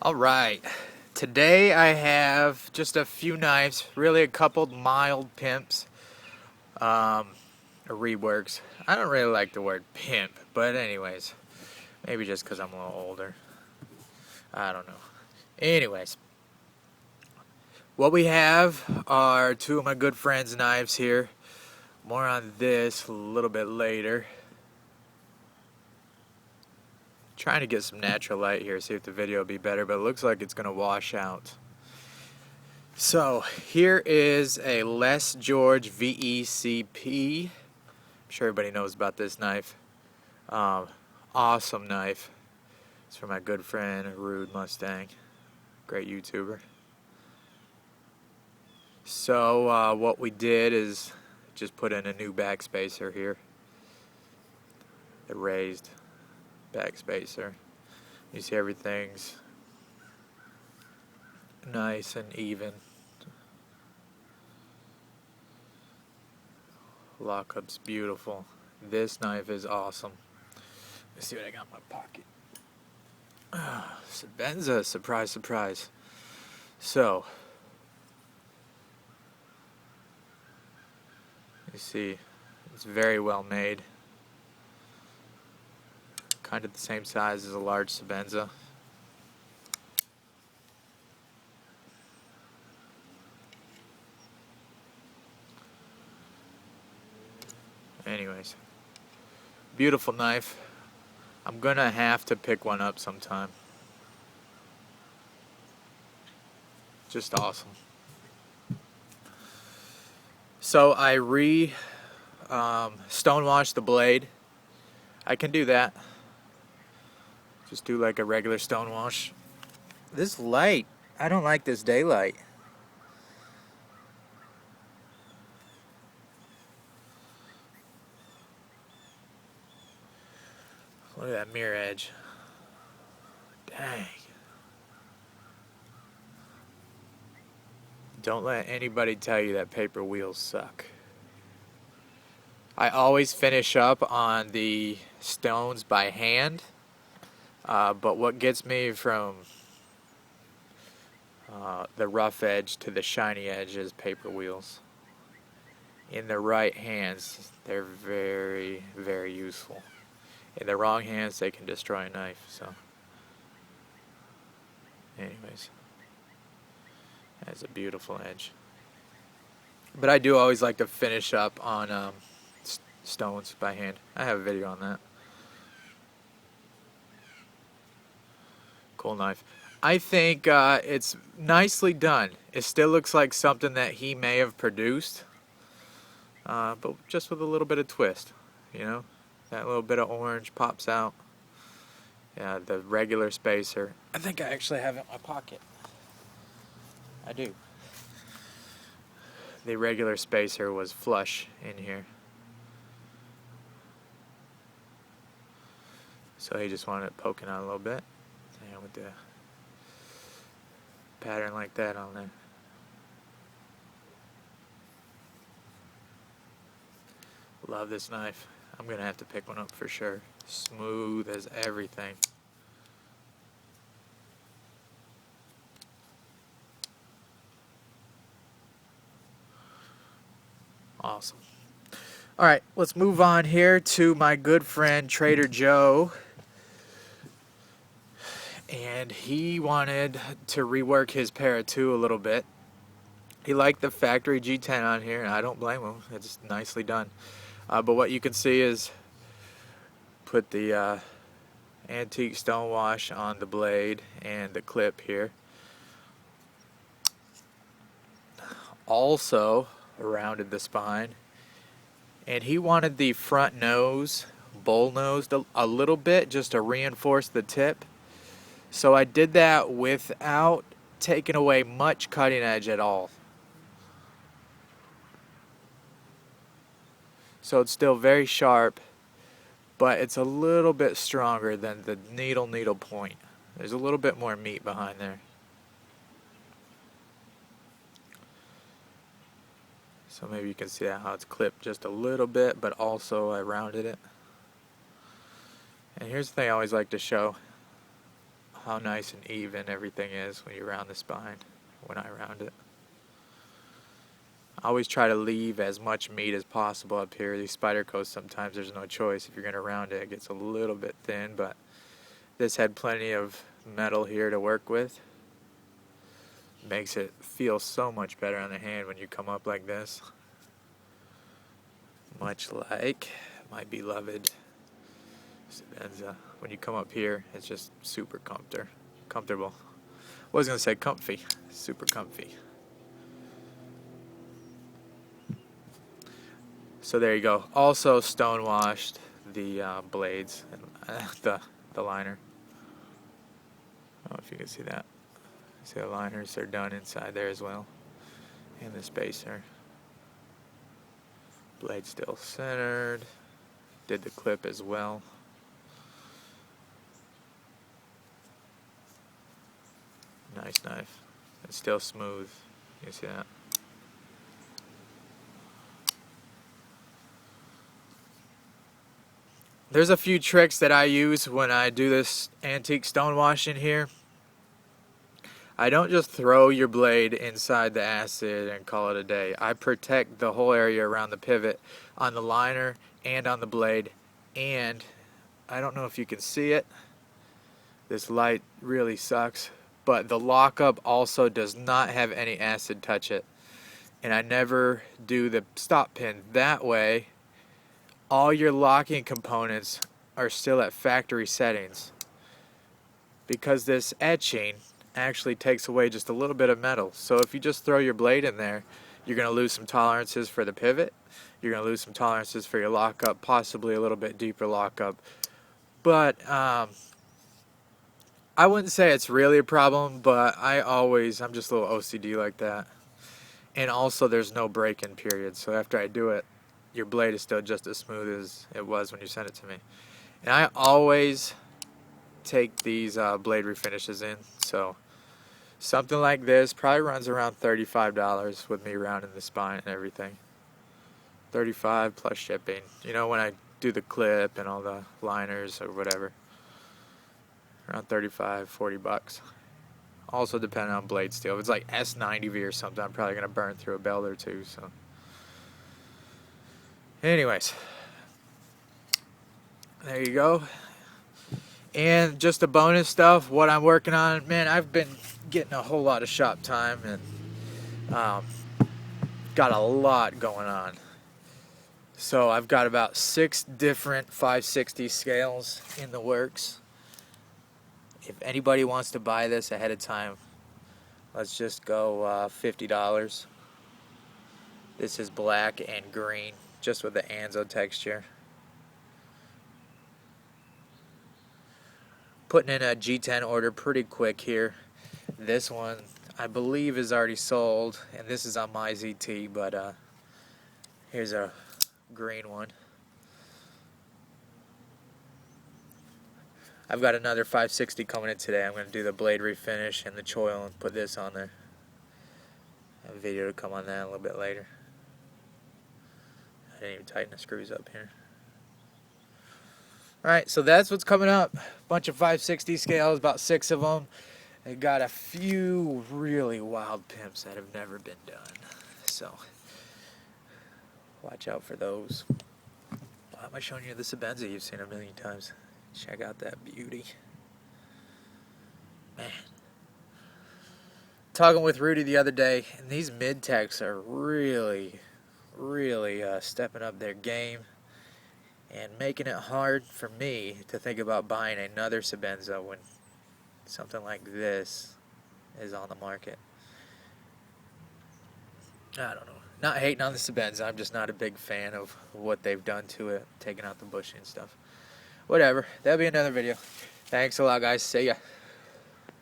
Alright, today I have just a few knives, really a couple mild pimps, or reworks. I don't really like the word pimp, but anyways, maybe just because I'm a little older. I don't know. Anyways, what we have are two of my good friends' knives here. More on this a little bit later. Trying to get some natural light here, see if the video will be better, but it looks like it's going to wash out. So here is a Les George VECP. I'm sure everybody knows about this knife. Awesome knife. It's from my good friend Rude Mustang, great YouTuber. So what we did is just put in a new backspacer here, the raised backspacer. You see everything's nice and even. Lockup's beautiful. This knife is awesome. Let's see what I got in my pocket. Sebenza, surprise, surprise. So, you see, it's very well made. Kind of the same size as a large Sebenza. Anyways, beautiful knife. I'm gonna have to pick one up sometime. Just awesome. So I stonewashed the blade. I can do that. Just do like a regular stonewash. This light, I don't like this daylight. Look at that mirror edge. Dang. Don't let anybody tell you that paper wheels suck. I always finish up on the stones by hand, but what gets me from the rough edge to the shiny edge is paper wheels. In the right hands, they're very, very useful. In the wrong hands, they can destroy a knife. So, anyways, that's a beautiful edge. But I do always like to finish up on stones by hand. I have a video on that. Cool knife. I think it's nicely done. It still looks like something that he may have produced, but just with a little bit of twist, you know? That little bit of orange pops out. Yeah, the regular spacer. I think I actually have it in my pocket. I do. The regular spacer was flush in here. So he just wanted it poking out a little bit. And with the pattern like that on there. Love this knife. I'm gonna have to pick one up for sure. Smooth as everything. Awesome. Alright, let's move on here to my good friend Trader Joe. And he wanted to rework his Para 2 a little bit. He liked the factory G10 on here, and I don't blame him. It's nicely done. But what you can see is put the antique stonewash on the blade and the clip here. Also rounded the spine. And he wanted the front nose bull nosed a little bit just to reinforce the tip. So I did that without taking away much cutting edge at all. So it's still very sharp, but it's a little bit stronger than the needle point. There's a little bit more meat behind there. So maybe you can see how it's clipped just a little bit, but also I rounded it. And here's the thing I always like to show. how nice and even everything is when you round the spine, when I round it. I always try to leave as much meat as possible up here. These spider coats, sometimes there's no choice. If you're going to round it, it gets a little bit thin, but this had plenty of metal here to work with. Makes it feel so much better on the hand when you come up like this. Much like my beloved Sebenza. When you come up here, it's just super comfortable. I was going to say comfy. Super comfy. So there you go. Also stone washed the blades and the liner. I don't know if you can see that. See the liners are done inside there as well. And the spacer. Blade still centered. Did the clip as well. Nice knife. It's still smooth. You see that? There's a few tricks that I use when I do this antique stone washing here. I don't just throw your blade inside the acid and call it a day. I protect the whole area around the pivot on the liner and on the blade. And I don't know if you can see it. This light really sucks. But the lockup also does not have any acid touch it. And I never do the stop pin that way. All your locking components are still at factory settings because this etching actually takes away just a little bit of metal. So if you just throw your blade in there, you're going to lose some tolerances for the pivot. You're going to lose some tolerances for your lockup, possibly a little bit deeper lockup. But I wouldn't say it's really a problem, but I'm just a little OCD like that. And also there's no break-in period, so after I do it, your blade is still just as smooth as it was when you sent it to me. And I always take these blade refinishes in, so something like this probably runs around $35 with me rounding the spine and everything. $35 plus shipping. You know, when I do the clip and all the liners or whatever, around $35, $40. Also depending on blade steel. If it's like S90V or something, I'm probably going to burn through a belt or two, so. Anyways, there you go. And just the bonus stuff, what I'm working on, man, I've been getting a whole lot of shop time and got a lot going on. So I've got about 6 different 560 scales in the works. If anybody wants to buy this ahead of time, let's just go $50. This is black and green, just with the Anzo texture. Putting in a G10 order pretty quick here. This one, I believe, is already sold, and this is on my ZT, but here's a green one. I've got another 560 coming in today. I'm going to do the blade refinish and the choil and put this on there. I have a video to come on that a little bit later. I didn't even tighten the screws up here. Alright, so that's what's coming up. Bunch of 560 scales, about 6 of them. I got a few really wild pimps that have never been done. So, watch out for those. Why am I showing you the Sebenza you've seen a million times? Check out that beauty. Man. Talking with Rudy the other day, and these mid-techs are really stepping up their game and making it hard for me to think about buying another Sebenza when something like this is on the market. I don't know. Not hating on the Sebenza, I'm just not a big fan of what they've done to it, taking out the bushing and stuff. Whatever, that'll be another video. Thanks a lot, guys. See ya.